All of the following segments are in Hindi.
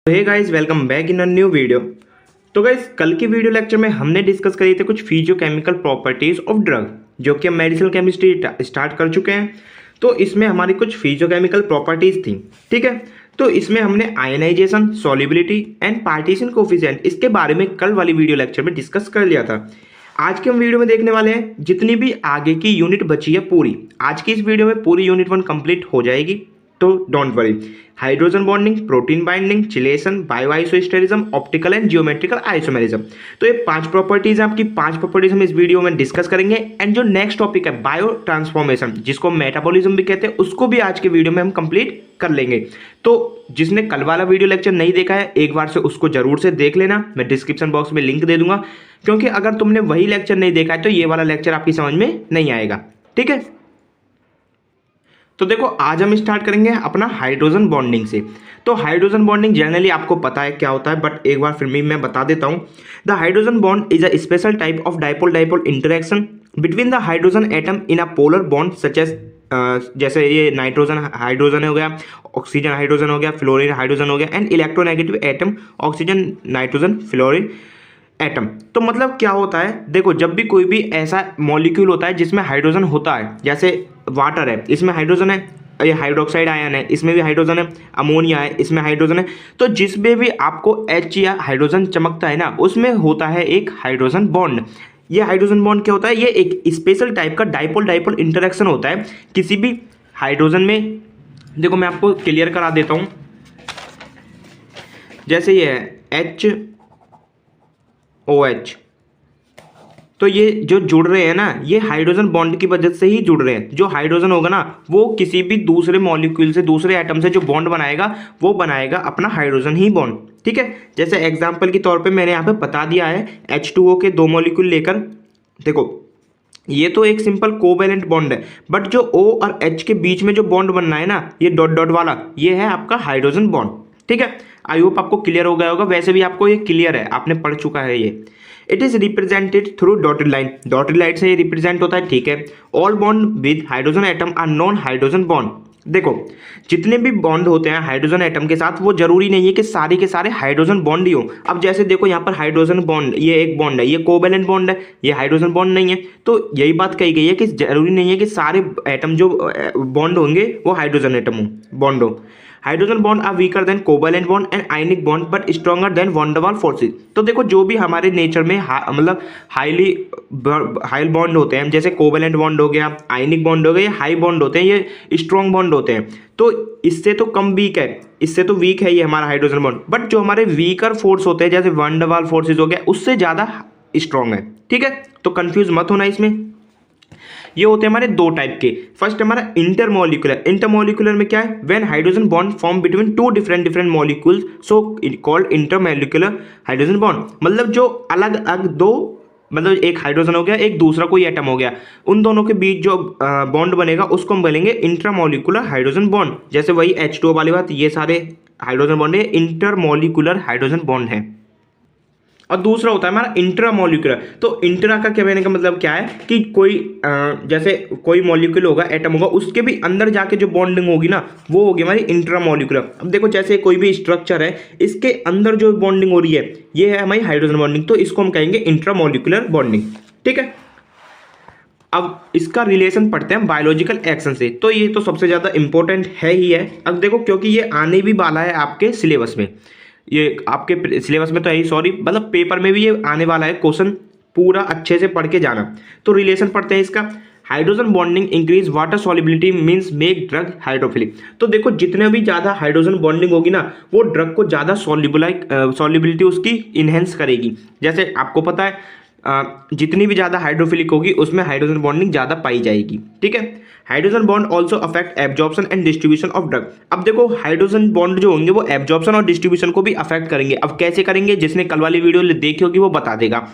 Hey guys, welcome back in a new video. तो गाइस, कल की वीडियो लेक्चर में हमने डिस्कस करी थे कुछ फिजियोकेमिकल प्रॉपर्टीज ऑफ ड्रग, जो कि हम मेडिसिनल केमिस्ट्री स्टार्ट कर चुके हैं। तो इसमें हमारी कुछ फिजियोकेमिकल प्रॉपर्टीज थी, ठीक है। तो इसमें हमने ionization, solubility and partition coefficient इसके बारे में कल वाली वीडियो लेक्चर में डिस्कस कर लिया था। आज के हम वीडियो में देखने वाले हैं जितनी भी आगे की यूनिट बची है पूरी, आज की इस वीडियो में पूरी यूनिट 1 कंप्लीट हो जाएगी। तो don't worry, hydrogen bonding, protein binding, chelation, bioisosterism, optical and geometrical isomerism, तो ये 5 प्रॉपर्टीज हैं। आपकी 5 प्रॉपर्टीज हम इस वीडियो में डिस्कस करेंगे। एंड जो नेक्स्ट टॉपिक है बायो ट्रांसफॉर्मेशन, जिसको मेटाबॉलिज्म भी कहते हैं, उसको भी आज के वीडियो में हम कंप्लीट कर लेंगे। तो जिसने कल वाला वीडियो लेक्चर नहीं देखा है, एक बार से उसको जरूर से देख लेना। मैं डिस्क्रिप्शन बॉक्स में लिंक दे दूंगा, क्योंकि अगर तुमने वही लेक्चर नहीं देखा है तो ये वाला लेक्चर आपकी समझ में नहीं आएगा, ठीक है। तो देखो, आज हम स्टार्ट करेंगे अपना हाइड्रोजन बॉन्डिंग से। तो हाइड्रोजन बॉन्डिंग जनरली आपको पता है क्या होता है, बट एक बार फिर भी मैं बता देता हूँ। The hydrogen bond is a special type of dipole dipole interaction between the hydrogen atom in a polar bond such as, जैसे ये नाइट्रोजन हाइड्रोजन हो गया, ऑक्सीजन हाइड्रोजन हो गया, फ्लोरीन हाइड्रोजन हो गया, and electronegative atom oxygen nitrogen fluorine atom. तो मतलब क्या होता है, देखो, जब भी कोई भी ऐसा मॉलिक्यूल होता है जिसमें हाइड्रोजन होता है, जैसे वाटर है, इसमें हाइड्रोजन है, ये हाइड्रोक्साइड आयन है, इसमें भी हाइड्रोजन है, अमोनिया है, इसमें हाइड्रोजन है। तो जिसमें भी आपको H या हाइड्रोजन चमकता है ना, उसमें होता है एक हाइड्रोजन बॉन्ड। ये हाइड्रोजन बॉन्ड क्या होता है, ये एक स्पेशल टाइप का डाइपोल डाइपोल इंटरेक्शन होता है किसी भी हाइड्रोजन में। देखो, मैं आपको क्लियर करा देता हूँ। जैसे ये है HOH, तो ये जो जुड़ रहे हैं ना, ये हाइड्रोजन बॉन्ड की वजह से ही जुड़ रहे हैं। जो हाइड्रोजन होगा ना, वो किसी भी दूसरे मॉलिक्यूल से, दूसरे एटम से जो बॉन्ड बनाएगा, वो बनाएगा अपना हाइड्रोजन ही बॉन्ड, ठीक है। जैसे एग्जांपल के तौर पे मैंने यहाँ पे बता दिया है, H2O के 2 मॉलिक्यूल लेकर, देखो ये तो एक सिंपल कोवैलेंट बॉन्ड है, बट जो O और H के बीच में जो बॉन्ड बनना है ना, ये डॉट डॉट वाला, ये है आपका हाइड्रोजन बॉन्ड, ठीक है। आई होप आपको क्लियर हो गया होगा, वैसे भी आपको ये क्लियर है, आपने पढ़ चुका है ये। It is represented through dotted line, dotted line से ये रिप्रेजेंट होता है, ठीक है। All bond with hydrogen atom are non hydrogen bond. देखो, जितने भी बॉन्ड होते हैं हाइड्रोजन एटम के साथ, वो जरूरी नहीं है कि सारे के सारे हाइड्रोजन बॉन्ड ही हो। अब जैसे देखो, यहाँ पर हाइड्रोजन बॉन्ड, ये एक बॉन्ड है, ये कोवैलेंट बॉन्ड है, ये हाइड्रोजन बॉन्ड नहीं है। तो यही बात कही गई है कि जरूरी नहीं है कि सारे एटम जो बॉन्ड होंगे वो हाइड्रोजन एटम हो, बॉन्ड हो। Hydrogen bond are weaker than covalent bond and ionic bond but stronger than van der Waals forces. तो देखो, जो भी हमारे नेचर में मतलब हाई बॉन्ड होते हैं, जैसे कोवैलेंट बॉन्ड हो गया, आयनिक बॉन्ड हो गया, ये हाई बॉन्ड होते हैं, ये स्ट्रॉन्ग बॉन्ड होते हैं। तो इससे तो कम वीक है, इससे तो वीक है ये हमारा हाइड्रोजन बॉन्ड, बट जो हमारे वीकर फोर्स होते हैं, जैसे वैन डर वाल्स फोर्सेज हो गया, उससे ज़्यादा स्ट्रॉन्ग है, ठीक है। तो कंफ्यूज मत होना इसमें। ये होते हैं हमारे 2 टाइप के। फर्स्ट हमारा इंटरमोलिकुलर। इंटरमोलिकुलर में क्या है, when hydrogen bond form between 2 different molecules, so called intermolecular hydrogen bond. मतलब जो अलग अलग 2, मतलब एक हाइड्रोजन हो गया, एक दूसरा कोई एटम हो गया, उन दोनों के बीच जो बॉन्ड बनेगा उसको हम बोलेंगे इंट्रामोलिकुलर हाइड्रोजन बॉन्ड। जैसे वही H2O वाली बात, ये सारे हाइड्रोजन बॉन्ड है, इंटरमोलिकुलर हाइड्रोजन बॉन्ड है। और दूसरा होता है हमारा इंट्रामोलिकुलर। तो इंट्रा का कहने का मतलब क्या है कि कोई जैसे कोई मॉलिक्यूल होगा, एटम होगा, उसके भी अंदर जाके जो बॉन्डिंग होगी ना, वो होगी हमारी इंट्रामोलिकुलर। अब देखो, जैसे कोई भी स्ट्रक्चर है, इसके अंदर जो बॉन्डिंग हो रही है, ये है हमारी हाइड्रोजन बॉन्डिंग, तो इसको हम कहेंगे इंट्रामोलिकुलर बॉन्डिंग, ठीक है। अब इसका रिलेशन पढ़ते हैं बायोलॉजिकल एक्शन से। तो ये तो सबसे ज़्यादा इंपॉर्टेंट है ही है। अब देखो, क्योंकि ये आने भी वाला है आपके सिलेबस में, ये आपके सिलेबस में तो है ही, सॉरी, मतलब पेपर में भी ये आने वाला है क्वेश्चन, पूरा अच्छे से पढ़ के जाना। तो रिलेशन पढ़ते हैं इसका। Hydrogen bonding increase water solubility means make drug hydrophilic. तो देखो, जितने भी ज़्यादा हाइड्रोजन बॉन्डिंग होगी ना, वो ड्रग को ज़्यादा सॉल्युबिलिटी उसकी इन्हेंस करेगी। जैसे आपको पता है, जितनी भी ज़्यादा हाइड्रोफिलिक होगी, उसमें हाइड्रोजन बॉन्डिंग ज़्यादा पाई जाएगी, ठीक है। Hydrogen bond also affect absorption and distribution of drug. अब देखो, हाइड्रोजन बॉन्ड जो होंगे वो एब्जॉर्प्शन और डिस्ट्रीब्यूशन को भी अफेक्ट करेंगे। अब कैसे करेंगे, जिसने कल वाली वीडियो देखी होगी वो बता देगा।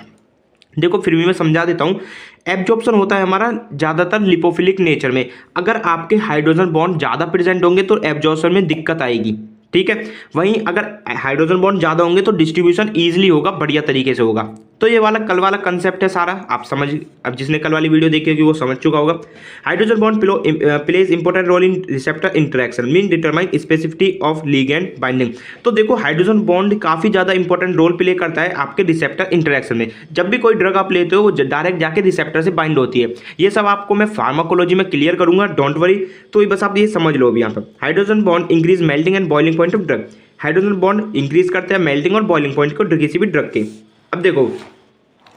देखो, फिर भी मैं समझा देता हूँ। एब्जॉर्प्शन होता है हमारा ज़्यादातर लिपोफिलिक नेचर में। अगर आपके हाइड्रोजन बॉन्ड ज़्यादा प्रेजेंट होंगे तो एब्जॉर्प्शन में दिक्कत आएगी, ठीक है। वहीं अगर हाइड्रोजन बॉन्ड ज़्यादा होंगे तो डिस्ट्रीब्यूशन ईजिली होगा, बढ़िया तरीके से होगा, तो ये वाला कल वाला कंसेप्ट है सारा, आप समझ, अब जिसने कल वाली वीडियो देखी होगी वो समझ चुका होगा। Hydrogen bond plays important role in receptor interaction mean determine specificity of ligand binding. तो देखो हाइड्रोजन बॉन्ड काफ़ी ज़्यादा इंपॉर्टेंट रोल प्ले करता है आपके रिसेप्टर इंटरेक्शन में। जब भी कोई ड्रग आप लेते हो वो डायरेक्ट जाके रिसेप्टर से बाइंड होती है। ये सब आपको मैं फार्माकोलॉजी में क्लियर करूंगा, डोंट वरी। तो ये बस आप ये समझ लो अभी यहाँ पर। Hydrogen bond increase melting and boiling point of drug. Hydrogen bond increase करता है मेल्टिंग और बॉइलिंग पॉइंट को किसी भी ड्रग के। अब देखो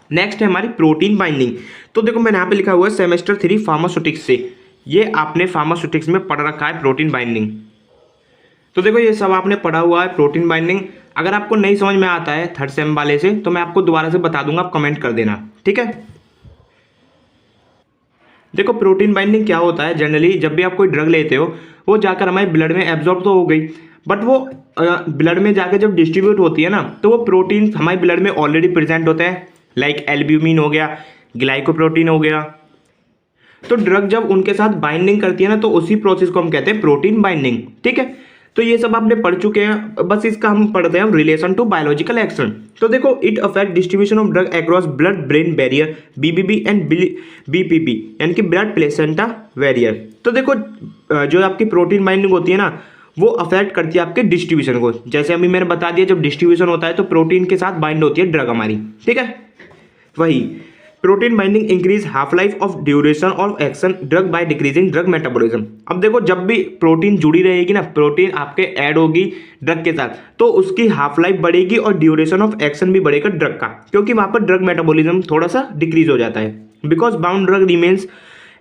नेक्स्ट है हमारी प्रोटीन बाइंडिंग। तो देखो मैंने यहाँ पे लिखा हुआ है सेमेस्टर 3 फार्मास्यूटिक्स से, ये आपने फार्मास्यूटिक्स में पढ़ रखा है प्रोटीन बाइंडिंग। तो देखो ये सब आपने पढ़ा हुआ है प्रोटीन बाइंडिंग। अगर आपको नहीं समझ में आता है थर्ड सेम वाले से तो मैं आपको दोबारा से बता दूंगा, आप कमेंट कर देना, ठीक है। देखो प्रोटीन बाइंडिंग क्या होता है, जनरली जब भी आप कोई ड्रग लेते हो वो जाकर हमारे ब्लड में एब्जॉर्ब तो हो गई, बट वो ब्लड में जाकर जब डिस्ट्रीब्यूट होती है ना तो वो प्रोटीन हमारे ब्लड में ऑलरेडी प्रेजेंट होते हैं, लाइक एल्ब्यूमिन हो गया, ग्लाइकोप्रोटीन हो गया। तो ड्रग जब उनके साथ बाइंडिंग करती है ना तो उसी प्रोसेस को हम कहते हैं प्रोटीन बाइंडिंग, ठीक है। तो ये सब आपने पढ़ चुके हैं, बस इसका हम पढ़ते हैं रिलेशन टू बायोलॉजिकल एक्शन। तो देखो it affect distribution of drug across blood brain barrier BBB and BPP यानी कि ब्लड प्लेसेंटा बैरियर। तो देखो जो आपकी प्रोटीन बाइंडिंग होती है ना वो अफेक्ट करती है आपके डिस्ट्रीब्यूशन को। जैसे अभी मैंने बता दिया जब डिस्ट्रीब्यूशन होता है तो प्रोटीन के साथ बाइंड होती है ड्रग हमारी, ठीक है। वही protein binding increase half life of duration of action drug by decreasing drug metabolism. अब देखो जब भी प्रोटीन जुड़ी रहेगी ना, प्रोटीन आपके ऐड होगी ड्रग के साथ तो उसकी हाफ लाइफ बढ़ेगी और ड्यूरेशन ऑफ एक्शन भी बढ़ेगा ड्रग का, क्योंकि वहां पर ड्रग मेटाबॉलिज्म थोड़ा सा डिक्रीज हो जाता है। Because bound drug remains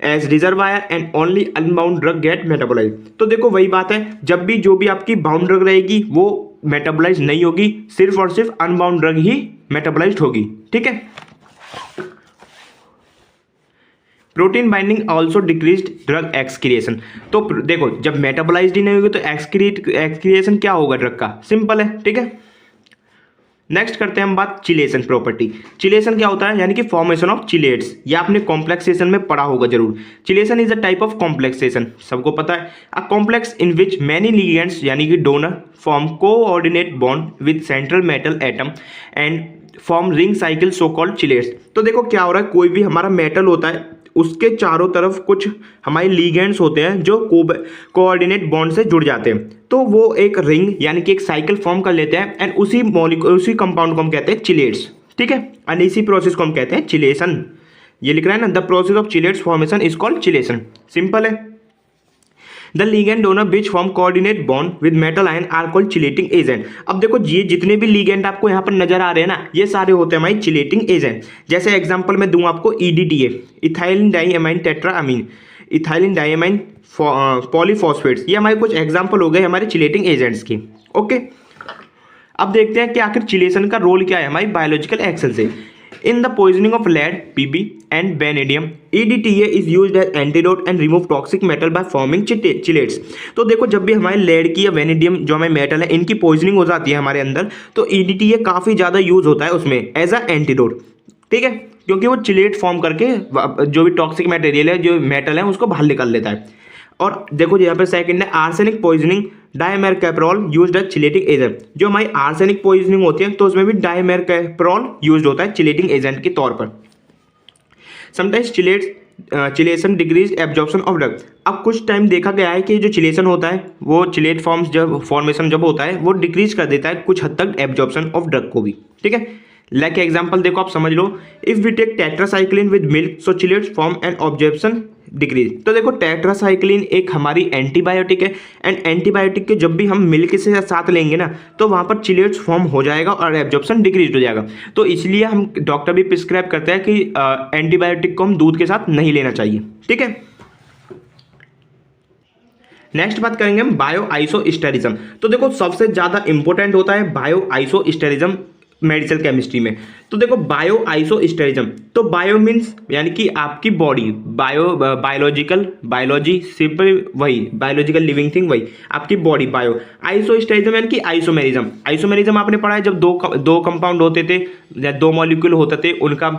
as reservoir and only unbound drug get metabolize. तो देखो वही बात है, जब भी जो भी आपकी बाउंड ड्रग रहेगी वो मेटाबोलाइज नहीं होगी, सिर्फ और सिर्फ अनबाउंड ड्रग ही मेटाबोलाइज होगी, ठीक है। Protein binding also decreased drug excretion. तो देखो जब मेटाबोलाइज्ड ही नहीं होगी तो एक्सक्रिएशन क्या होगा ड्रग का, सिंपल है, ठीक है। नेक्स्ट करते हैं हम बात चिलेशन प्रॉपर्टी। चिलेशन क्या होता है, यानी कि फॉर्मेशन ऑफ चिलेट्स। ये आपने कॉम्प्लेक्सेशन में पढ़ा होगा जरूर। Chelation is a type of complexation, सबको पता है। A complex in which many ligands यानी कि donor form coordinate bond with central metal atom and form ring cycle so called chelates. तो देखो क्या हो रहा है, कोई भी हमारा मेटल होता है उसके चारों तरफ कुछ हमारे लिगेंड्स होते हैं जो कोऑर्डिनेट बॉन्ड से जुड़ जाते हैं, तो वो एक रिंग यानी कि एक साइकिल फॉर्म कर लेते हैं एंड उसी कंपाउंड को हम कहते हैं चिलेट्स, ठीक है। एंड इसी प्रोसेस को हम कहते हैं चिलेशन। ये लिख रहा है ना, the process of chelates formation is called chelation, simple है। The ligand donor which form coordinate bond with metal ion are called chelating agent. अब देखो ये जितने भी लिगेंड आपको यहाँ पर नजर आ रहे हैं ना ये सारे होते हैं हमारी चिलेटिंग एजेंट। जैसे एग्जांपल मैं दूं आपको EDTA, ethylene diamine tetraamine, ethylene diamine polyphosphates, ये हमारे कुछ एग्जाम्पल हो गए हमारे चिलेटिंग एजेंट्स की, ओके। अब देखते हैं कि आखिर चिलेशन का रोल क्या है हमारी बायोलॉजिकल एक्शन से। In the poisoning of lead, Pb and vanadium, EDTA is used as antidote and remove toxic metal by forming chelates। तो देखो जब भी हमारे लेड की या वेनेडियम जो हमारे मेटल है इनकी पॉइजनिंग हो जाती है हमारे अंदर तो EDTA काफ़ी ज़्यादा यूज होता है उसमें एज अ एंटीडोट, ठीक है, क्योंकि वो चिलेट फॉर्म करके जो भी टॉक्सिक मटेरियल है जो मेटल है उसको बाहर निकाल लेता है। और देखो यहाँ पे सेकंड है arsenic poisoning dimercaprol used as chelating agent. जो हमारी आर्सेनिक पॉइजनिंग होती है तो उसमें भी डाइमेरकैप्रोल यूज्ड होता है चिलेटिंग एजेंट के तौर पर। Sometimes chelation decrease absorption of drug. अब कुछ टाइम देखा गया है कि जो चिलेशन होता है वो चिलेट फॉर्मेशन जब होता है वो डिक्रीज कर देता है कुछ हद तक एब्जॉर्प्शन ऑफ ड्रग को भी, ठीक है। लाइक एग्जाम्पल देखो आप समझ लो, if we take tetracycline with milk so chelates form and absorption decrease. तो देखो टेट्रासाइक्लिन एक हमारी एंटीबायोटिक है एंड एंटीबायोटिक के जब भी हम मिल्क से साथ लेंगे ना तो वहाँ पर चिलेट्स फॉर्म हो जाएगा और एब्जॉर्प्शन डिक्रीज हो जाएगा। तो इसलिए हम डॉक्टर भी प्रिस्क्राइब करते हैं कि एंटीबायोटिक को हम दूध के साथ नहीं लेना चाहिए, ठीक है। नेक्स्ट बात करेंगे हम बायो आइसोस्टेरिज्म। तो देखो सबसे ज़्यादा इंपॉर्टेंट होता है बायो आइसोस्टेरिज्म मेडिकल केमिस्ट्री में। तो देखो बायो आइसोस्टेरिज्म, तो बायो मीन्स यानी कि आपकी बॉडी, बायोलॉजी सिंपल वही बायोलॉजिकल लिविंग थिंग वही आपकी बॉडी। बायो आइसोस्टेरिज्म यानी कि आइसोमेरिज्म। आइसोमेरिज्म आपने पढ़ा है जब दो कंपाउंड होते थे या दो मॉलिक्यूल होते थे उनका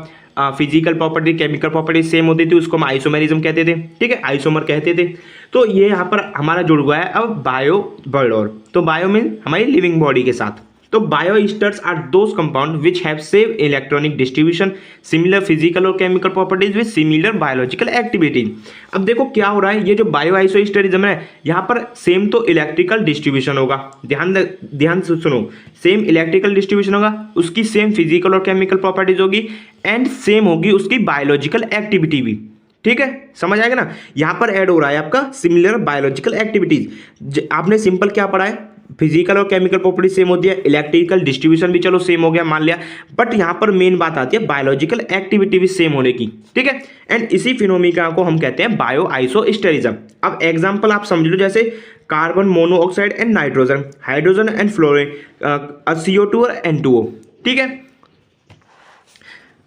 physical property chemical property same होती थी उसको हम आइसोमेरिज्म कहते थे, ठीक है, आइसोमर कहते थे। तो ये यहाँ पर हमारा जुड़ हुआ है अब बायो वर्ड और, तो बायो मीन हमारी लिविंग बॉडी के साथ। तो bioisosteres are those compound which have same electronic distribution, similar physical और chemical properties with similar biological activities. अब देखो क्या हो रहा है, ये जो बायोआइसोस्टेरिज्म है यहाँ पर सेम तो इलेक्ट्रिकल डिस्ट्रीब्यूशन होगा, ध्यान से सुनो, सेम इलेक्ट्रिकल डिस्ट्रीब्यूशन होगा, उसकी सेम फिजिकल और केमिकल प्रॉपर्टीज होगी एंड सेम होगी उसकी बायोलॉजिकल एक्टिविटी भी। ठीक है, समझ आएगा ना। यहाँ पर ऐड हो रहा है आपका सिमिलर बायोलॉजिकल एक्टिविटीज। आपने सिंपल क्या पढ़ा है, फिजिकल और केमिकल प्रॉपर्टी सेम होती है, इलेक्ट्रिकल डिस्ट्रीब्यूशन भी चलो सेम हो गया मान लिया, बट यहाँ पर मेन बात आती है बायोलॉजिकल एक्टिविटी भी सेम होने की। ठीक है, एंड इसी फिनोमिना को हम कहते हैं बायोआइसोस्टेरिज्म। अब एग्जांपल आप समझ लो, जैसे carbon monoxide and nitrogen, hydrogen and fluorine, CO2 और N2O। ठीक है,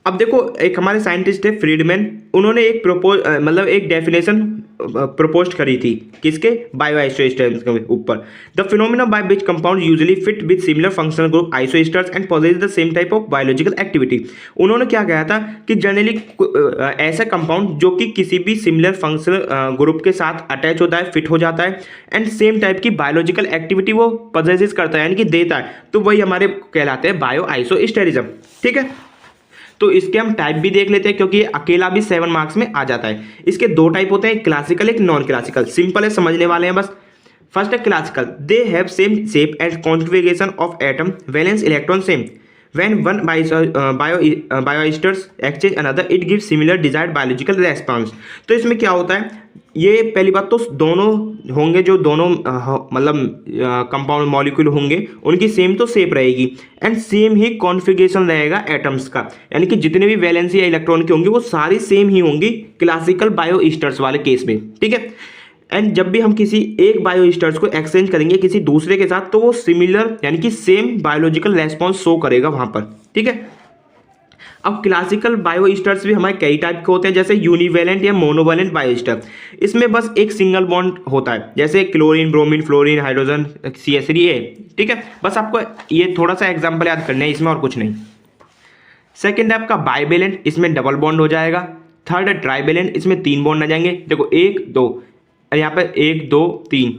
अब देखो एक हमारे साइंटिस्ट है फ्रीडमैन, उन्होंने एक एक डेफिनेशन प्रपोज करी थी किसके, बायोआइसोस्टेरिज्म के ऊपर। The phenomena by which compound usually fit with similar functional group isosteres and possess the same type of biological activity. उन्होंने क्या कहा था कि जनरली ऐसा कंपाउंड जो कि किसी भी सिमिलर फंक्शनल ग्रुप के साथ अटैच होता है, फिट हो जाता है एंड सेम टाइप की बायोलॉजिकल एक्टिविटी वो पॉजेस करता है यानी कि देता है, तो वही हमारे कहलाते हैं बायोआइसोस्टेरिज्म। ठीक है, तो इसके हम टाइप भी देख लेते हैं क्योंकि ये अकेला भी 7 मार्क्स में आ जाता है। इसके 2 टाइप होते हैं, एक क्लासिकल एक नॉन क्लासिकल। सिंपल है, समझने वाले हैं बस। फर्स्ट है classical, they have same shape and configuration of atom, valence electron same, when one bioisters exchange another it gives similar desired biological response। तो इसमें क्या होता है, ये पहली बात तो दोनों होंगे, जो दोनों मतलब कंपाउंड मॉलिक्यूल होंगे उनकी सेम तो शेप रहेगी एंड सेम ही कॉन्फ़िगरेशन रहेगा एटम्स का, यानी कि जितने भी वैलेंसी या इलेक्ट्रॉन की होंगी वो सारी सेम ही होंगी क्लासिकल बायोइस्टर्स वाले केस में। ठीक है, एंड जब भी हम किसी एक बायोइस्टर्स को एक्सचेंज करेंगे किसी दूसरे के साथ तो वो सिमिलर यानी कि सेम बायोलॉजिकल रेस्पॉन्स शो करेगा वहां पर। ठीक है, अब क्लासिकल बायोइस्टर्स भी हमारे कई टाइप के होते हैं, जैसे यूनिवैलेंट या मोनोवैलेंट बायोइस्टर। इसमें बस एक सिंगल बॉन्ड होता है, जैसे chlorine, bromine, fluorine, hydrogen, CH3A। ठीक है, बस आपको ये थोड़ा सा एग्जाम्पल याद करना है, इसमें और कुछ नहीं। सेकेंड है आपका बाइवेलेंट, इसमें डबल बॉन्ड हो जाएगा। थर्ड है ट्राइवेलेंट, इसमें 3 बॉन्ड आ जाएंगे, देखो 1 2, यहाँ पर 1 2 3।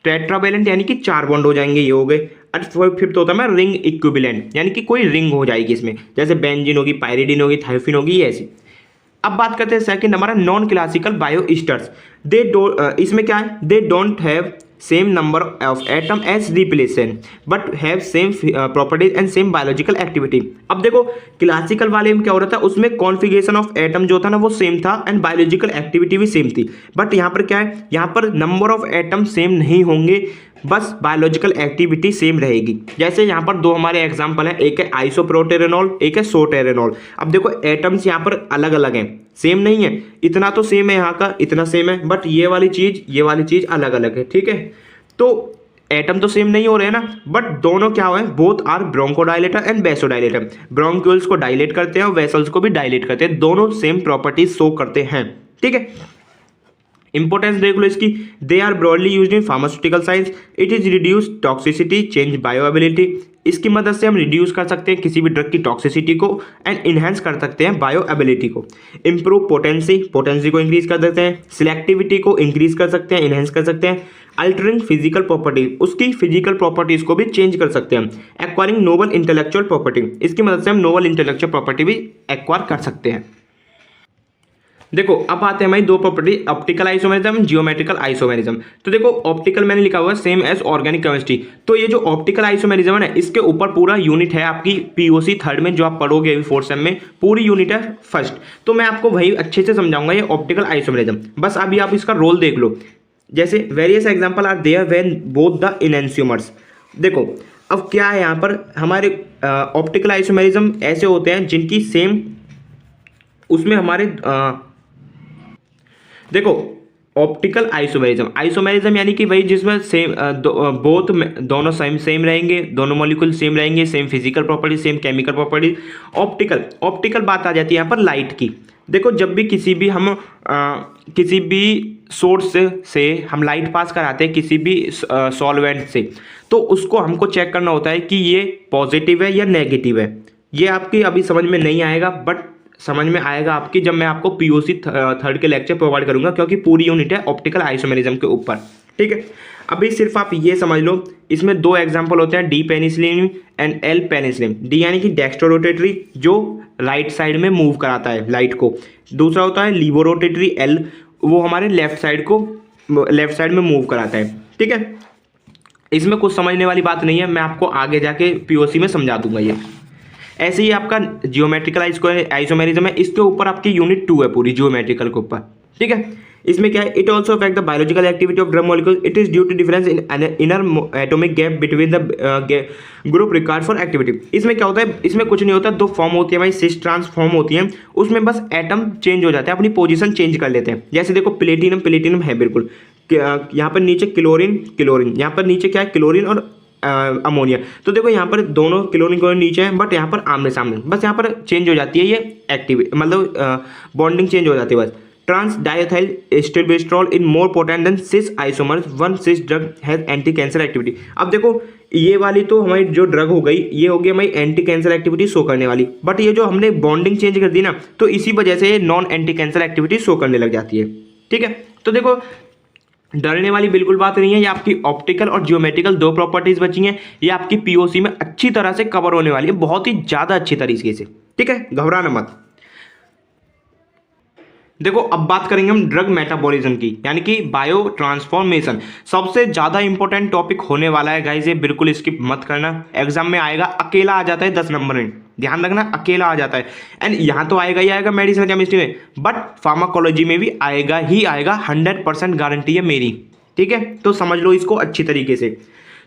टेट्रावेलेंट यानी कि 4 बॉन्ड हो जाएंगे, ये हो गए। और फिफ्थ होता है रिंग इक्विवेलेंट, यानी कि कोई रिंग हो जाएगी इसमें, जैसे बेंजीन होगी, पायरिडीन होगी, थायोफिन होगी, ये ऐसी। अब बात करते हैं सेकंड हमारा नॉन क्लासिकल बायोइस्टर्स। इसमें क्या है, they don't have same number of atom as replacement but have same properties and same biological activity. अब देखो क्लासिकल वाले में क्या हो रहा था, उसमें कॉन्फ़िगरेशन ऑफ एटम जो था ना वो सेम था एंड बायोलॉजिकल एक्टिविटी भी सेम थी, बट यहाँ पर क्या है, यहाँ पर नंबर ऑफ एटम सेम नहीं होंगे, बस बायोलॉजिकल एक्टिविटी सेम रहेगी। जैसे यहाँ पर 2 हमारे एग्जांपल हैं, एक है आइसोप्रोटेरेनॉल, एक है सोटेरेनॉल। अब देखो एटम्स यहाँ पर अलग अलग हैं, सेम नहीं है, इतना तो सेम है यहाँ का, इतना सेम है, बट ये वाली चीज़ अलग अलग है। ठीक है, तो एटम तो सेम नहीं हो रहे हैं ना, बट दोनों क्या हुए, both are bronchodilator and vasodilator. Bronchioles को डायलेट करते हैं और वेसल्स को भी डायलेट करते हैं, दोनों सेम प्रॉपर्टीज शो करते हैं। ठीक है, इंपोर्टेंस देख लो इसकी, they are broadly used in pharmaceutical science, it is reduce toxicity, change bioavailability. इसकी मदद से हम रिड्यूस कर सकते हैं किसी भी ड्रग की टॉक्सिसिटी को एंड इन्हेंस कर सकते हैं बायोएबिलिटी को। इंप्रूव पोटेंसी को इंक्रीज कर देते हैं, सिलेक्टिविटी को इंक्रीज कर सकते हैं, इन्हेंस कर सकते हैं। अल्टरिंग फिजिकल प्रॉपर्टीज, उसकी फिजिकल प्रॉपर्टीज को भी चेंज कर सकते हैं। एक्वायरिंग नोबल इंटेलेक्चुअल प्रॉपर्टी, इसकी मदद से हम नोबल इंटेलेक्चुअल प्रॉपर्टी भी एक्वायर कर सकते हैं। देखो अब आते हैं हमारी 2 property, optical isomerism, geometrical isomerism. तो देखो ऑप्टिकल मैंने लिखा हुआ है सेम एज ऑर्गेनिक केमिस्ट्री, तो ये जो ऑप्टिकल आइसोमेरिज्म है ना, इसके ऊपर पूरा यूनिट है आपकी POC 3rd में, जो आप पढ़ोगे अभी 4th सेम में, पूरी यूनिट है फर्स्ट। तो मैं आपको वही अच्छे से समझाऊंगा ये ऑप्टिकल आइसोमेरिज्म, बस अभी आप इसका रोल देख लो। जैसे various example are there when both the enantiomers. देखो अब क्या है यहाँ पर, हमारे ऑप्टिकल आइसोमेरिज्म ऐसे होते हैं जिनकी सेम उसमें हमारे देखो ऑप्टिकल आइसोमेरिज्म यानी कि वही जिसमें सेम दोनों सेम रहेंगे, दोनों मॉलिक्यूल सेम रहेंगे, same physical property, same chemical property. Optical बात आ जाती है यहाँ पर लाइट की। देखो जब भी किसी भी सोर्स से हम लाइट पास कराते हैं किसी भी सॉल्वेंट से, तो उसको हमको चेक करना होता है कि ये पॉजिटिव है या नेगेटिव है। ये आपकी अभी समझ में नहीं आएगा, बट समझ में आएगा आपकी जब मैं आपको POC 3rd के लेक्चर प्रोवाइड करूंगा, क्योंकि पूरी यूनिट है ऑप्टिकल आइसोमेरिज्म के ऊपर। ठीक है, अभी सिर्फ आप ये समझ लो, इसमें दो एग्जाम्पल होते हैं, D penicillin and L penicillin. D यानी कि डेक्स्ट्रोरोटेटरी, जो राइट साइड में मूव कराता है लाइट को। दूसरा होता है लीवोरोटेटरी, एल, वो हमारे लेफ्ट साइड में मूव कराता है। ठीक है, इसमें कुछ समझने वाली बात नहीं है, मैं आपको आगे जाके पीओसी में समझा दूंगा ये। ऐसे ही आपका जियोमेट्रिकल आइसोमेरिज्म है, इसके ऊपर आपकी यूनिट 2 है पूरी जियोमेट्रिकल के ऊपर। ठीक है, इसमें क्या है, it also affect the biological activity of drug molecule, it is due to difference in inner atomic gap between the group required for activity. इसमें क्या होता है, इसमें कुछ नहीं होता, दो फॉर्म होती है भाई, सिस ट्रांस फॉर्म होती है, उसमें बस एटम चेंज हो जाते हैं, अपनी पोजीशन चेंज कर लेते हैं। जैसे देखो प्लेटिनम है बिल्कुल, यहाँ पर नीचे क्लोरीन, यहाँ पर नीचे क्या है, क्लोरीन और अमोनिया। तो देखो यहाँ पर दोनों क्लोरीन नीचे है, बट यहाँ पर आमने सामने, बस यहाँ पर चेंज हो जाती है ये एक्टिव, मतलब बॉन्डिंग चेंज हो जाती है बस। Trans diethyl stilbestrol in more potent than cis isomers, one cis drug has anti cancer activity. अब देखो ये वाली तो हमारी जो ड्रग हो गई, ये हो गई हमारी एंटी कैंसर एक्टिविटी शो करने वाली, बट ये जो हमने बॉन्डिंग चेंज कर दी ना, तो इसी वजह से ये non anti cancer activity show करने लग जाती है। ठीक है, तो देखो डरने वाली बिल्कुल बात नहीं है, ये आपकी ऑप्टिकल और जियोमेट्रिकल दो प्रॉपर्टीज बची हैं, ये आपकी पीओसी में अच्छी तरह से कवर होने वाली है, बहुत ही ज़्यादा अच्छी तरीके से। ठीक है, घबराना मत। देखो अब बात करेंगे हम ड्रग मेटाबॉलिज्म की, यानी कि बायो ट्रांसफॉर्मेशन। सबसे ज़्यादा इंपॉर्टेंट टॉपिक होने वाला है गाइस, ये बिल्कुल स्किप मत करना, एग्जाम में आएगा, अकेला आ जाता है 10 नंबर में, ध्यान रखना, अकेला आ जाता है। एंड यहाँ तो आएगा ही आएगा मेडिसिन केमिस्ट्री में, बट फार्माकोलॉजी में भी आएगा ही आएगा, 100% गारंटी है मेरी। ठीक है, तो समझ लो इसको अच्छी तरीके से।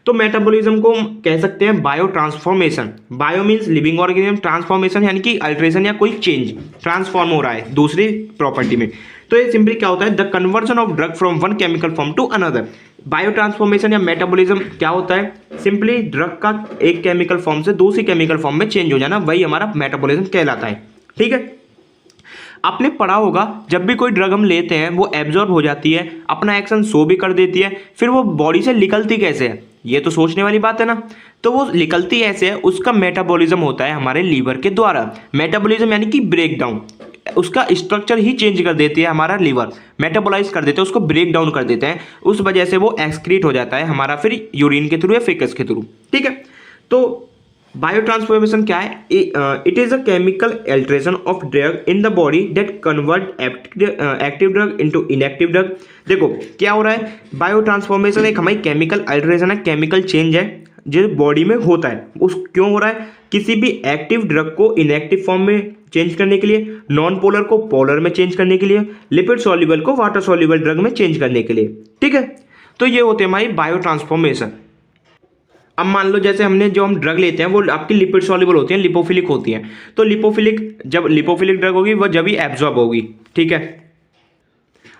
तो मेटाबॉलिज्म को कह सकते हैं bio transformation. Bio means living organism, transformation यानी कि अल्ट्रेशन या कोई चेंज, ट्रांसफॉर्म हो रहा है दूसरी प्रॉपर्टी में। तो ये सिंपली क्या होता है, the conversion of drug from one chemical form to another. Bio transformation या मेटाबॉलिज्म क्या होता है, सिंपली ड्रग का एक केमिकल फॉर्म से दूसरी केमिकल फॉर्म में चेंज हो जाना, वही हमारा मेटाबॉलिज्म कहलाता है। ठीक है, आपने पढ़ा होगा जब भी कोई ड्रग हम लेते हैं वो एब्जॉर्ब हो जाती है, अपना एक्शन शो भी कर देती है, फिर वो बॉडी से निकलती कैसे है, ये तो सोचने वाली बात है ना। तो वो निकलती ऐसे है, उसका मेटाबॉलिज्म होता है हमारे लीवर के द्वारा। मेटाबॉलिज्म यानी कि ब्रेक डाउन, उसका स्ट्रक्चर ही चेंज कर देती है हमारा लीवर, मेटाबोलाइज कर देते हैं उसको, ब्रेक डाउन कर देते हैं, उस वजह से वो एक्सक्रीट हो जाता है हमारा फिर यूरिन के थ्रू या फेकस के थ्रू। ठीक है, तो बायो ट्रांसफॉर्मेशन क्या है, it is a chemical alteration of drug in the body that convert active drug into inactive drug. देखो क्या हो रहा है, बायो ट्रांसफॉर्मेशन एक हमारी केमिकल अल्टरेशन है, केमिकल चेंज है जो बॉडी में होता है। उस क्यों हो रहा है, किसी भी एक्टिव ड्रग को इनएक्टिव फॉर्म में चेंज करने के लिए, नॉन पोलर को पोलर में चेंज करने के लिए, लिपिड सॉल्युबल को वाटर सॉल्युबल ड्रग में चेंज करने के लिए। ठीक है, तो ये होते हैं हमारी बायो ट्रांसफॉर्मेशन। अब मान लो जैसे हम ड्रग लेते हैं वो आपकी लिपिड सॉल्युबल होती हैं, लिपोफिलिक होती हैं, तो जब लिपोफिलिक ड्रग होगी वो जब ही एब्जॉर्ब होगी। ठीक है,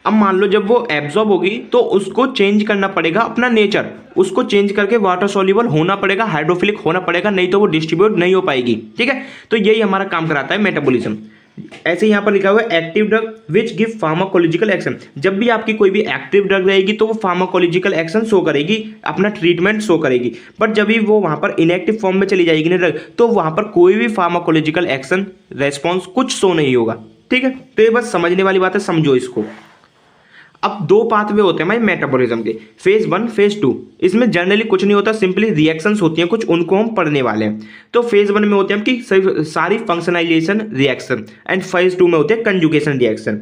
अब मान लो जब वो एब्जॉर्ब होगी तो उसको चेंज करना पड़ेगा अपना नेचर, उसको चेंज करके वाटर सॉल्युबल होना पड़ेगा, हाइड्रोफिलिक होना पड़ेगा, नहीं तो वो डिस्ट्रीब्यूट नहीं हो पाएगी। ठीक है, तो यही हमारा काम कराता है मेटाबॉलिज्म। ऐसे यहाँ पर लिखा हुआ है active drug which give pharmacological action. जब भी आपकी कोई भी एक्टिव ड्रग रहेगी तो वो फार्माकोलॉजिकल एक्शन शो करेगी, अपना ट्रीटमेंट शो करेगी, बट जब भी वो वहाँ पर इनएक्टिव फॉर्म में चली जाएगी ना ड्रग, तो वहाँ पर कोई भी फार्माकोलॉजिकल एक्शन रेस्पॉन्स कुछ शो नहीं होगा। ठीक है, तो ये बस समझने वाली बात है, समझो इसको। अब दो पाथवे होते हैं हमारे मेटाबॉलिज्म के, फेज 1 फेज 2। इसमें जनरली कुछ नहीं होता, सिंपली रिएक्शंस होती हैं कुछ, उनको हम पढ़ने वाले हैं। तो फेज 1 में होते हैं कि सारी फंक्शनलाइजेशन रिएक्शन, एंड फेज 2 में होते हैं कंजुगेशन रिएक्शन।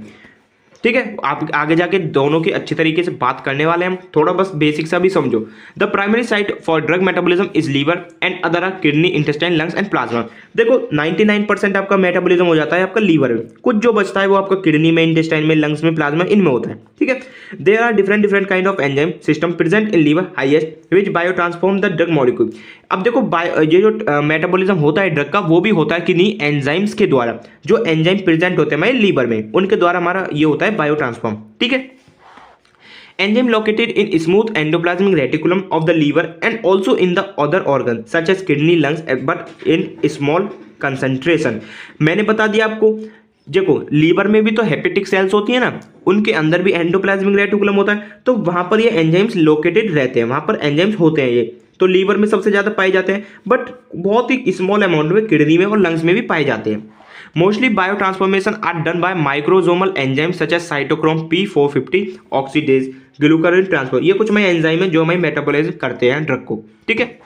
ठीक है, आप आगे जाके दोनों की अच्छी तरीके से बात करने वाले हैं हम, थोड़ा बस बेसिक सा भी समझो। The primary site for drug metabolism is liver and other are kidney, intestine, lungs and plasma. देखो 99% आपका मेटाबॉलिज्म हो जाता है आपका लीवर में, कुछ जो बचता है वो आपका किडनी में, इंटेस्टाइन में, लंग्स में, प्लाज्मा, इनमें होता है। ठीक है, there are different kind of enzyme system present in liver highest which bio transform the drug molecule. अब देखो ये जो मेटाबॉलिज्म होता है ड्रग का, वो भी होता है किन्हीं एंजाइम्स के द्वारा, जो एंजाइम प्रेजेंट होते हैं हमारे लीवर में, उनके द्वारा हमारा ये होता है बायो ट्रांसफॉर्म। ठीक है, enzyme located in smooth endoplasmic reticulum of the liver and also in the other organ such as kidney, lungs, but in small concentration. मैंने बता दिया आपको, देखो लीवर में भी तो हेपेटिक सेल्स होती है ना, उनके अंदर भी एंडोप्लाज्मिक रेटिकुलम होता है, तो वहां पर ये एंजाइम्स लोकेटेड रहते हैं, वहां पर एंजाइम्स होते हैं, ये तो लीवर में सबसे ज़्यादा पाए जाते हैं, बट बहुत ही स्मॉल अमाउंट में किडनी में और लंग्स में भी पाए जाते हैं। Mostly bio transformation are done by microsomal enzyme such as cytochrome P450 oxidase glucuron transfer. ये कुछ हमारे एंजाइम है जो हमारे मेटाबोलाइज करते हैं ड्रग को, ठीक है।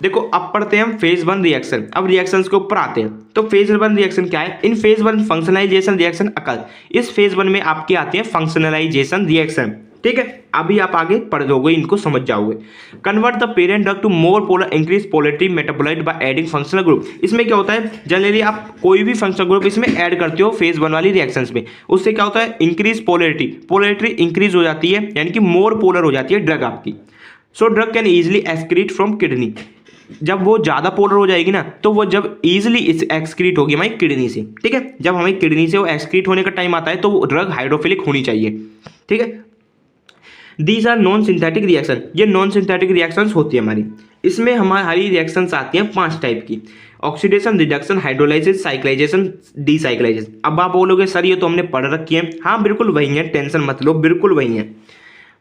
देखो अब पढ़ते हैं हम फेज 1 रिएक्शन। अब रिएक्शंस के ऊपर आते हैं। तो फेज 1 रिएक्शन क्या है? इन फेज 1 फंक्शनलाइजेशन रिएक्शन अकर। इस फेज 1 में आपकी आती है फंक्शनलाइजेशन रिएक्शन, ठीक है। अभी आप आगे पढ़ दोगे, इनको समझ जाओगे। Convert the parent drug to more polar increase polarity metabolite by adding functional group. इसमें क्या होता है, जनरली आप कोई भी फंक्शनल ग्रुप इसमें ऐड करते हो फेज 1 वाली रिएक्शंस में, उससे क्या होता है, इंक्रीज पोलरिटी, पोलरिटी इंक्रीज हो जाती है, यानी कि मोर पोलर हो जाती है ड्रग आपकी। So drug can easily excrete from kidney. जब वो ज़्यादा पोलर हो जाएगी ना, तो वो जब इजीली एक्सक्रीट होगी हमारी किडनी से, ठीक है। जब हमारी किडनी से वो एक्सक्रीट होने का टाइम आता है तो वो ड्रग हाइड्रोफिलिक होनी चाहिए, ठीक है। These are non synthetic reaction. ये नॉन सिंथेटिक रिएक्शंस होती है हमारी। इसमें हमारी रिएक्शंस आती हैं 5 टाइप की: ऑक्सीडेशन, रिडक्शन, हाइड्रोलाइसिस, साइक्लाइजेशन, डीसाइक्लाइजेशन। अब आप बोलोगे सर ये तो हमने पढ़ रखी है। हाँ बिल्कुल वही है, टेंशन मत लो, बिल्कुल वही है।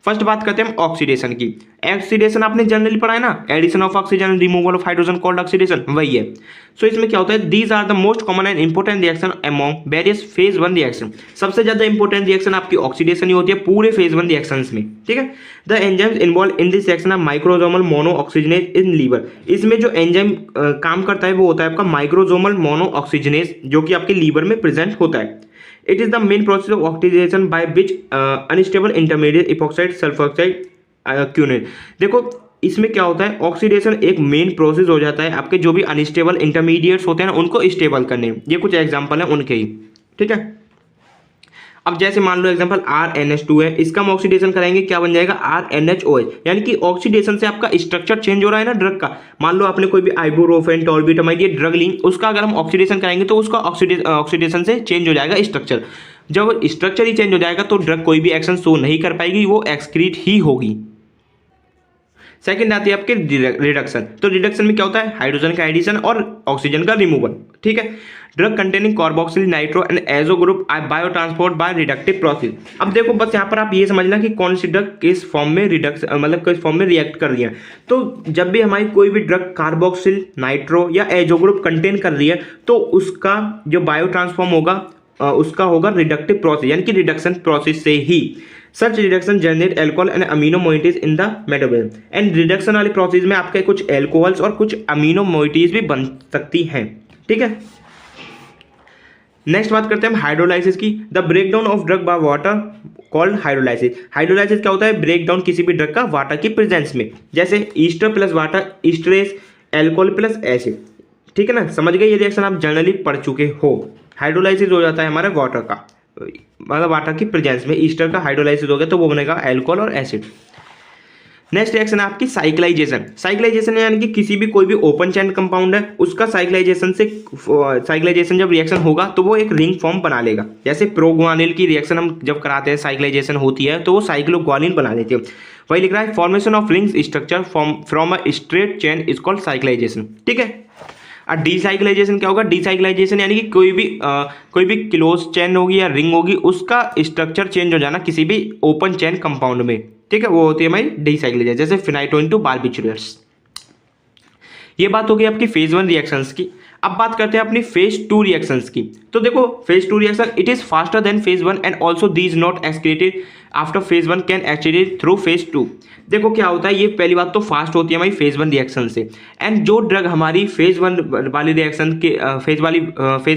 फर्स्ट बात करते हैं हम ऑक्सीडेशन की। ऑक्सीडेशन आपने जनरली पढ़ा है ना, addition of oxygen, removal of hydrogen called oxidation, वही है। सो इसमें क्या होता है, these are the most common and important reaction among various phase 1 reaction. सबसे ज्यादा इंपॉर्टेंट रिएक्शन आपकी ऑक्सीडेशन ही होती है पूरे फेज 1 रिएक्शंस में, ठीक है। The enzymes involve in this reaction are microsomal mono oxygenase in liver. इसमें जो एंजाइम काम करता है वो होता है आपका माइक्रोजोमल मोनो ऑक्सीजनेज, जो कि आपके लीवर में प्रेजेंट होता है। It is the main process of oxidation by which unstable intermediate epoxide sulfoxide quinone। देखो इसमें क्या होता है, ऑक्सीडेशन एक मेन प्रोसेस हो जाता है आपके जो भी अनस्टेबल इंटरमीडिएट्स होते हैं ना उनको स्टेबल करने। ये कुछ एग्जांपल हैं उनके ही, ठीक है। अब जैसे मान लो एग्जांपल RNH2 है, इसका हम ऑक्सीडेशन कराएंगे, क्या बन जाएगा RNHOH। यानी कि ऑक्सीडेशन से आपका स्ट्रक्चर चेंज हो रहा है ना ड्रग का। मान लो आपने कोई भी आइबुप्रोफेन, टॉर्बिटामाइड ये ड्रग ली, उसका अगर हम ऑक्सीडेशन कराएंगे तो उसका ऑक्सीडेशन से चेंज हो जाएगा स्ट्रक्चर। जब स्ट्रक्चर ही चेंज हो जाएगा तो ड्रग कोई भी एक्शन शो नहीं कर पाएगी, वो एक्सक्रीट ही होगी। सेकंड आती है आपके रिडक्शन। तो रिडक्शन में क्या होता है, हाइड्रोजन का एडिशन और ऑक्सीजन का रिमूवल, ठीक है। Drug containing carboxyl, nitro and azo group bio transport bye reductive process. अब देखो बस यहाँ पर आप ये समझना कि कौन सी ड्रग किस फॉर्म में मतलब किस फॉर्म में रिएक्ट कर रही है। तो जब भी हमारी कोई भी ड्रग कार्बोक्सिल, नाइट्रो या एजो ग्रुप कंटेन कर रही है तो उसका जो बायो ट्रांसफॉर्म होगा उसका होगा रिडक्टिव प्रोसेस, यानी कि रिडक्शन प्रोसेस से ही। Such reduction generate alcohol and amino moieties in the metabolism. And reduction वाली प्रोसेस में आपके कुछ एल्कोहल्स और कुछ अमीनो मोइटीज भी बन सकती हैं, ठीक है। नेक्स्ट बात करते हैं हम हाइड्रोलाइसिस की। The breakdown of drug by water called hydrolysis. Hydrolysis क्या होता है, ब्रेकडाउन किसी भी ड्रग का वाटर की प्रेजेंस में। जैसे ester plus water, esterase, alcohol plus acid, ठीक है ना। समझ गए, ये रिएक्शन आप जनरली पढ़ चुके हो। हाइड्रोलाइसिस हो जाता है हमारे वाटर का, मतलब वाटर की प्रेजेंस में ईस्टर का हाइड्रोलाइसिस हो गया तो वो बनेगा अल्कोहल और एसिड। नेक्स्ट रिएक्शन है आपकी साइक्लाइजेशन। साइक्लाइजेशन यानी कि किसी भी कोई भी ओपन चेन कंपाउंड है उसका साइक्लाइजेशन जब रिएक्शन होगा तो वो एक रिंग फॉर्म बना लेगा। जैसे प्रोग्वानिल की रिएक्शन हम जब कराते हैं, साइक्लाइजेशन होती है तो वो साइक्लोग्वानिन बना लेते हैं। वही लिख रहा है formation of rings structure from a straight chain is called cyclisation, ठीक है। और डीसाइक्लाइजेशन क्या होगा, डीसाइक्लाइजेशन यानी कि कोई भी क्लोज चेन होगी या रिंग होगी उसका स्ट्रक्चर चेंज हो जाना किसी भी ओपन चेन कंपाउंड में, ठीक है। वो होती है हमारी डीसाइक्लाइजेशन, जैसे फिनाइटोइन टू बारबिटूरेट्स। ये बात हो गई आपकी फेज 1 रिएक्शंस की। अब बात करते हैं अपनी फेज 2 रिएक्शंस की। तो देखो phase 2 reaction it is faster than phase 1 and also these not excreted after phase 1 can excrete through phase 2। देखो क्या होता है, ये पहली बात तो फास्ट होती है हमारी फेज 1 रिएक्शन से। एंड जो ड्रग हमारी फेज 1 वाली रिएक्शन के फेज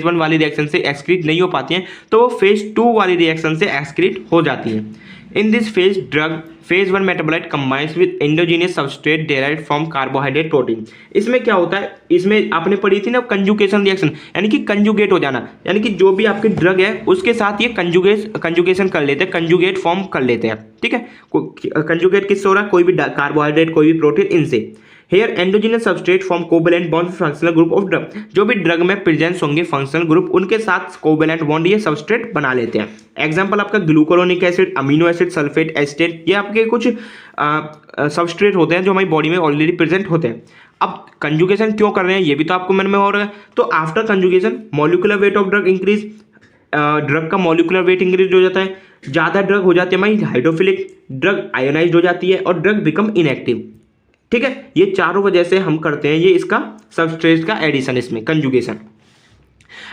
1 वाली रिएक्शन से एक्सक्रीट नहीं हो पाती हैं तो वो फेज 2 वाली रिएक्शन से एक्सक्रीट हो जाती हैं। In this phase drug phase 1 metabolite combines with endogenous substrate derived from carbohydrate protein. इसमें क्या होता है, इसमें आपने पढ़ी थी ना कंजुगेशन रिएक्शन, यानी कि कंजुगेट हो जाना, यानी कि जो भी आपकी ड्रग है उसके साथ ये कंजुगेशन कर लेते हैं, कंजुगेट फॉर्म कर लेते हैं, ठीक है। कंजुगेट किससे हो रहा है, कोई भी कार्बोहाइड्रेट, कोई भी प्रोटीन, इनसे। Here endogenous substrate form covalent bond functional group of drug. जो भी ड्रग में प्रेजेंस होंगे फंक्शनल ग्रुप उनके साथ कोवेलेंट बॉन्ड ये सबस्ट्रेट बना लेते हैं। एग्जांपल आपका glucuronic acid, amino acid, sulphate, estate, ये आपके कुछ सबस्ट्रेट होते हैं जो हमारी बॉडी में ऑलरेडी प्रेजेंट होते हैं। अब कंजुगेशन क्यों कर रहे हैं ये भी तो आपको मन में हो रहा है। तो after conjugation molecular weight of drug increase, drug का मॉलिक्यूलर वेट इंक्रीज हो जाता है, ज़्यादा ड्रग हो जाती है हमारी हाइड्रोफिलिक, ड्रग आयोनाइज्ड हो जाती है और ड्रग बिकम इनएक्टिव, ठीक है। ये चारों वजह से हम करते हैं ये इसका सबस्ट्रेट का एडिशन, इसमें कंजुगेशन।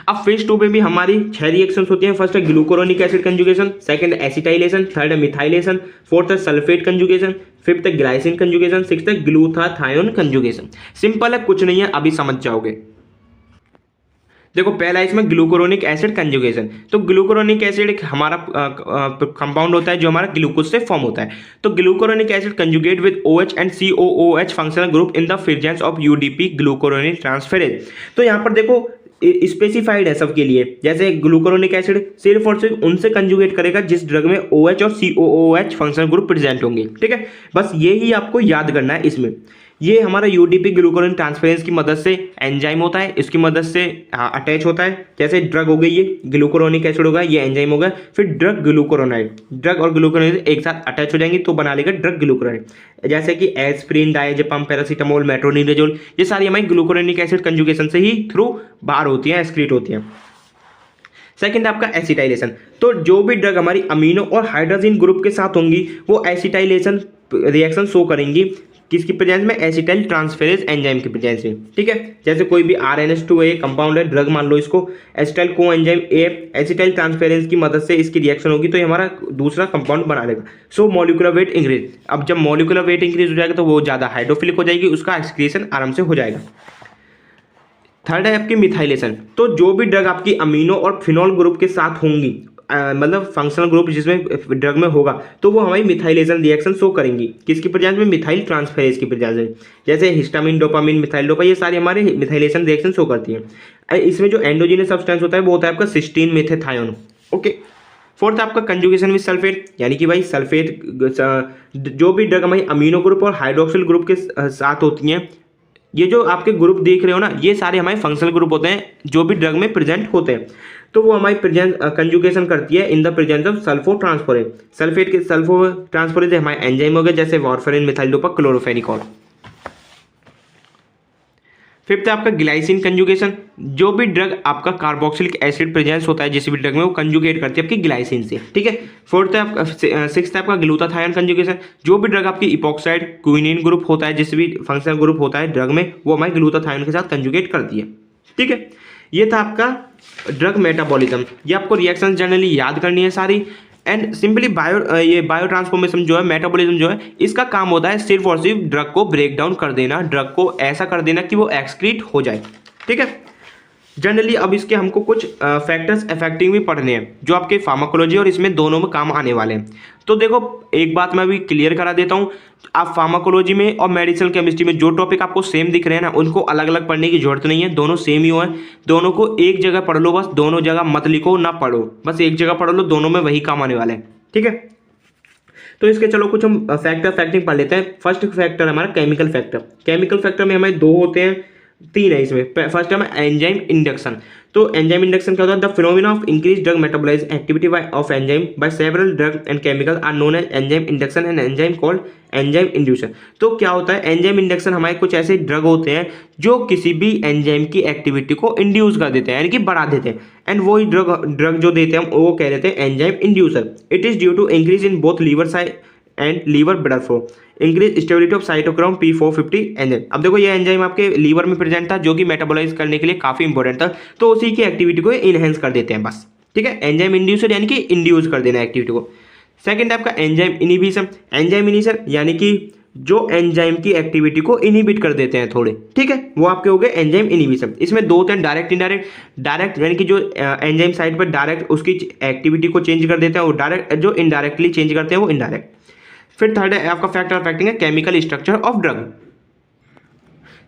अब फेज 2 में भी हमारी 6 रिएक्शंस होती हैं। फर्स्ट है ग्लूकुरोनिक एसिड कंजुगेशन, सेकंड है एसिटाइलेशन, थर्ड है मिथाइलेशन, फोर्थ है सल्फेट कंजुगेशन, फिफ्थ है ग्लाइसिन कंजुगेशन, सिक्स्थ है ग्लूटाथायोन कंजुगेशन। सिंपल है, कुछ नहीं है, अभी समझ जाओगे। देखो पहला इसमें ग्लूकुरोनिक एसिड कंजुगेशन। तो ग्लूकुरोनिक एसिड एक हमारा कंपाउंड होता है जो हमारा ग्लूकोज से फॉर्म होता है। तो glucuronic acid conjugate with OH and COOH functional group in the presence of UDP glucuronic transferase. तो यहाँ पर देखो स्पेसिफाइड है सबके लिए, जैसे ग्लूकुरोनिक एसिड सिर्फ और सिर्फ उनसे कंजुगेट करेगा जिस ड्रग में OH और COOH फंक्शनल ग्रुप प्रेजेंट होंगे। ठीक है, बस यही आपको याद करना है इसमें। ये हमारा UDP ग्लूकुरोन ट्रांसफरेंस की मदद से एंजाइम होता है, इसकी मदद से अटैच होता है। जैसे ड्रग हो गई, ये ग्लूकुरोनिक एसिड होगा, ये एंजाइम होगा, फिर ड्रग ग्लूकुरोनाइड, ड्रग और ग्लूकुरोनाइड एक साथ अटैच हो जाएंगी तो बना लेगा ड्रग ग्लूकुरोनाइड। जैसे कि एस्प्रिन, डायजेपम, पैरासीटामोल, मेट्रोनिडाजोल, ये सारी हमारी ग्लूकुरोनिक एसिड कंजुगेशन से ही थ्रू बाहर होती हैं, एक्सक्रीट होती हैं। सेकंड आपका एसिटाइलेशन। तो जो भी ड्रग हमारी अमीनो और हाइड्रोजन ग्रुप के साथ होंगी वो एसिटाइलेशन रिएक्शन शो करेंगी किसकी प्रेजेंस में, एसिटाइल ट्रांसफेरेज एंजाइम की प्रेजेंस में। ठीक है, जैसे कोई भी RNS2A कंपाउंड है, ड्रग मान लो इसको, acetyl co enzyme A acetyl transferase की मदद से इसकी रिएक्शन होगी तो ये हमारा दूसरा कंपाउंड बना लेगा। सो मॉलिक्यूलर वेट इंक्रीज। अब जब मॉलिक्यूलर वेट इंक्रीज हो जाएगा तो वो ज़्यादा हाइड्रोफिलिक हो जाएगी, उसका एक्सक्रीशन आराम से हो जाएगा। थर्ड है आपकी मिथाइलेशन। तो जो भी ड्रग आपकी अमीनो और फिनॉल ग्रुप के साथ होंगी, मतलब फंक्शनल ग्रुप जिसमें ड्रग में होगा, तो वो हमारी मिथाइलेशन रिएक्शन शो करेंगी किसकी प्रेजेंस में, मिथाइल ट्रांसफेरेज की प्रेजेंस में। जैसे हिस्टामिन, डोपामिन, मिथाइल डोपा, ये सारी हमारे मिथाइलेशन रिएक्शन शो करती है। इसमें जो एंडोजीनस सब्सटेंस होता है वो होता है आपका सिस्टीन मेथेथायोन। ओके, फोर्थ आपका कंजुगेशन विद सल्फेट, यानी कि भाई सल्फेट जो भी ड्रग हमारी अमीनो ग्रुप और हाइड्रोक्सिल ग्रुप के साथ होती हैं, ये जो आपके ग्रुप देख रहे हो ना, ये सारे हमारे फंक्शनल ग्रुप होते हैं जो भी ड्रग में प्रेजेंट होते हैं। तो वो हमारी प्रेजेंस कंजुगेशन करती है in the presence of sulpho transferase. Sulphate के सल्फो ट्रांसफोरेज हमारे एंजाइम हो गए, जैसे warfarin, methyl dopa, chloramphenicol. Fifth है आपका ग्लाइसिन कंजुगेशन। जो भी ड्रग आपका कार्बोक्सिलिक एसिड प्रेजेंस होता है जिस भी ड्रग में, वो कंजुगेट करती है आपकी ग्लाइसिन से। ठीक है, फोर्थ है आपका सिक्स्थ है आपका ग्लूटाथायोन कंजुगेशन। जो भी ड्रग आपकी इपॉक्साइड क्विनिन ग्रुप होता है, जिस भी फंक्शनल ग्रुप होता है ड्रग में, वो हमारे ग्लूटाथायोन के साथ कंजुगेट करती है। ठीक है, ये था आपका ड्रग मेटाबॉलिज्म। ये आपको रिएक्शन जनरली याद करनी है सारी। एंड सिंपली बायो ट्रांसफॉर्मेशन जो है, मेटाबॉलिज्म जो है, इसका काम होता है सिर्फ और सिर्फ ड्रग को ब्रेक डाउन कर देना, ड्रग को ऐसा कर देना कि वो एक्सक्रीट हो जाए। ठीक है, जनरली अब इसके हमको कुछ फैक्टर्स अफेक्टिंग भी पढ़ने हैं जो आपके फार्माकोलॉजी और इसमें दोनों में काम आने वाले हैं। तो देखो एक बात मैं अभी क्लियर करा देता हूँ, आप फार्माकोलॉजी में और मेडिसिनल केमिस्ट्री में जो टॉपिक आपको सेम दिख रहे हैं ना, उनको अलग अलग पढ़ने की जरूरत नहीं है, दोनों सेम ही हो है। दोनों को एक जगह पढ़ लो, बस दोनों जगह मत लिखो ना पढ़ो, बस एक जगह पढ़ लो, दोनों में वही काम आने वाले हैं। ठीक है, तो इसके चलो कुछ हम फैक्टिंग पढ़ लेते हैं। फर्स्ट फैक्टर हमारा केमिकल फैक्टर। केमिकल फैक्टर में हमारे दो होते हैं, तीन है इसमें। फर्स्ट है एंजाइम इंडक्शन। तो एंजाइम इंडक्शन क्या होता है, the phenomena of increase drug metabolize activity of enzyme by several drug and chemical are known as enzyme induction and enzyme called enzyme induction. तो क्या होता है, एंजाइम इंडक्शन हमारे कुछ ऐसे ड्रग होते हैं जो किसी भी एंजाइम की एक्टिविटी को इंड्यूस कर देते हैं, यानी कि बढ़ा देते हैं। एंड वही ड्रग जो देते हैं वो कह देते हैं enzyme inducer. It is due to increase in both liver side and liver blood flow, increase stability of cytochrome P450 enzyme. अब देखो ये एंजाइम आपके लीवर में प्रेजेंट था जो कि मेटाबोलाइज करने के लिए काफी इंपॉर्टेंट था, तो उसी की एक्टिविटी को इनहेंस कर देते हैं बस। ठीक है, एंजाइम इंड्यूसर यानी कि इंड्यूस कर देना एक्टिविटी को। सेकंड आपका एंजाइम इनिबिशन। एंजाइम इनिबिशन यानी कि जो एंजाइम की एक्टिविटी को इनिबिट कर देते हैं थोड़े, ठीक है, वो आपके हो गए एंजाइम इनिबिशन। इसमें दो थे, डायरेक्ट इनडायरेक्ट। डायरेक्ट यानी कि जो एंजाइम साइड पर डायरेक्ट उसकी एक्टिविटी को चेंज कर देते हैं, वो डायरेक्ट। जो इनडायरेक्टली चेंज करते हैं वो इनडायरेक्ट। फिर थर्ड है आपका फैक्टर अफेक्टिंग है chemical structure of drug.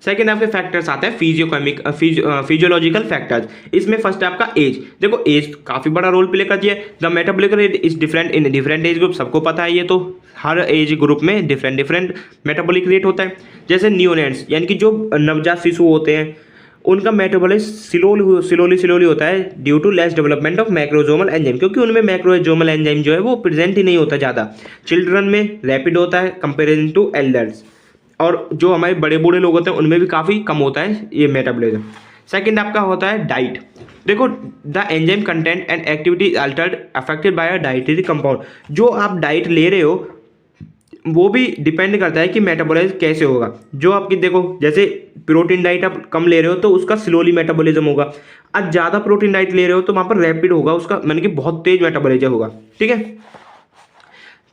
Second आपके फैक्टर्स आते हैं फिजियोलॉजिकल फैक्टर्स। इसमें फर्स्ट है आपका एज। देखो एज काफी बड़ा रोल प्ले करती है। The metabolic rate is different in different age group, सबको पता है ये, तो हर एज ग्रुप में डिफरेंट मेटाबॉलिक रेट होता है। जैसे न्यूनेट्स यानी कि जो नवजात शिशु होते हैं, उनका मेटाबॉलिज्म स्लोली होता है due to less development of microsomal enzyme, क्योंकि उनमें मैक्रोजोमल एंजाइम जो है वो प्रेजेंट ही नहीं होता ज़्यादा। चिल्ड्रन में रैपिड होता है कंपेरिजन टू एल्डर्स, और जो हमारे बड़े बूढ़े लोग होते हैं उनमें भी काफ़ी कम होता है ये मेटाबॉलिज्म। सेकंड आपका होता है डाइट। देखो the enzyme content and activity Altered affected by a dietary compound. जो आप डाइट ले रहे हो वो भी डिपेंड करता है कि मेटाबॉलिज्म कैसे होगा। जो आपकी देखो जैसे प्रोटीन डाइट आप कम ले रहे हो तो उसका स्लोली मेटाबॉलिज्म होगा, आज ज़्यादा प्रोटीन डाइट ले रहे हो तो वहाँ पर रैपिड होगा उसका, माने कि बहुत तेज मेटाबॉलिज्म होगा। ठीक है।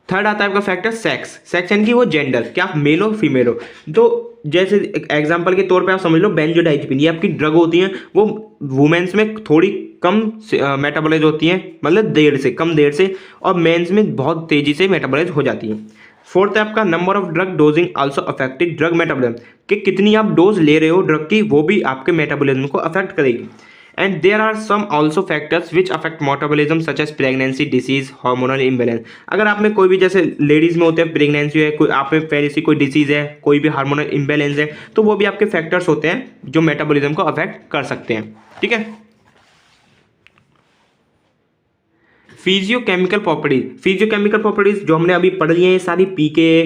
थर्ड आता है आपका फैक्टर सेक्स। सेक्स यानी कि वो जेंडर, क्या आप मेल हो फीमेल हो। तो जैसे एग्जांपल के तौर पे आप समझ लो बेंजोडाइज़ेपिन, ये आपकी ड्रग होती हैं, वो वुमेन्स में थोड़ी कम मेटाबॉलाइज होती हैं, मतलब कम देर से, और मेंस में बहुत तेज़ी से मेटाबॉलाइज हो जाती हैं। फोर्थ है आपका number of drug dosing also affected drug metabolism, कि कितनी आप डोज ले रहे हो ड्रग की, वो भी आपके मेटाबॉलिज्म को अफेक्ट करेगी। And there are some also factors which affect metabolism such as pregnancy, disease, hormonal imbalance। अगर आप में कोई भी जैसे लेडीज़ में होते हैं प्रेगनेंसी है, कोई आप में पहले से कोई डिसीज़ है, कोई भी हार्मोनल इम्बैलेंस है, तो वो भी आपके फैक्टर्स होते हैं जो मेटाबॉलिज्म को अफेक्ट कर सकते हैं। ठीक है। फिजियोकेमिकल प्रॉपर्टीज जो हमने अभी पढ़ लिए हैं सारी, पीके,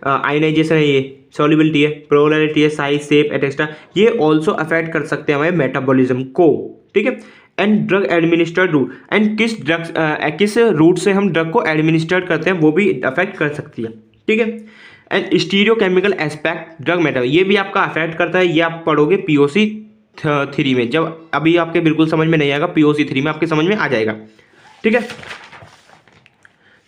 आयनाइजेशन है, ये सॉल्युबिलिटी है, पोलैरिटी है, साइज, शेप एटसेट्रा, ये ऑल्सो अफेक्ट कर सकते हैं हमारे मेटाबॉलिज्म को। ठीक है। And drug administered route, and किस रूट से हम ड्रग को एडमिनिस्टर्ड करते हैं वो भी अफेक्ट कर सकती है। ठीक है। And stereochemical aspect drug metabolism, ये भी आपका अफेक्ट करता है, ये आप पढ़ोगे POC 3 में, जब अभी आपके बिल्कुल समझ में नहीं आएगा, POC 3 में आपके समझ में आ जाएगा। ठीक है।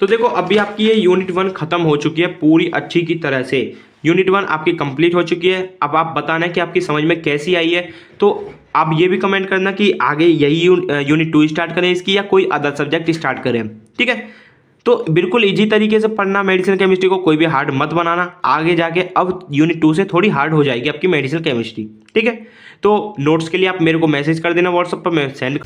तो देखो अभी आपकी ये यूनिट 1 खत्म हो चुकी है पूरी अच्छी की तरह से, यूनिट 1 आपकी कंप्लीट हो चुकी है। अब आप बताना कि आपकी समझ में कैसी आई है, तो आप ये भी कमेंट करना कि आगे यही यूनिट 2 स्टार्ट करें इसकी, या कोई अदर सब्जेक्ट स्टार्ट करें। ठीक है। तो बिल्कुल इजी तरीके से पढ़ना मेडिसिन केमिस्ट्री को, कोई भी हार्ड मत बनाना, आगे जाके अब यूनिट 2 से थोड़ी हार्ड हो जाएगी आपकी मेडिसिन केमिस्ट्री। ठीक है। तो नोट्स के लिए आप मेरे को मैसेज कर देना व्हाट्सएप पर, मैं सेंड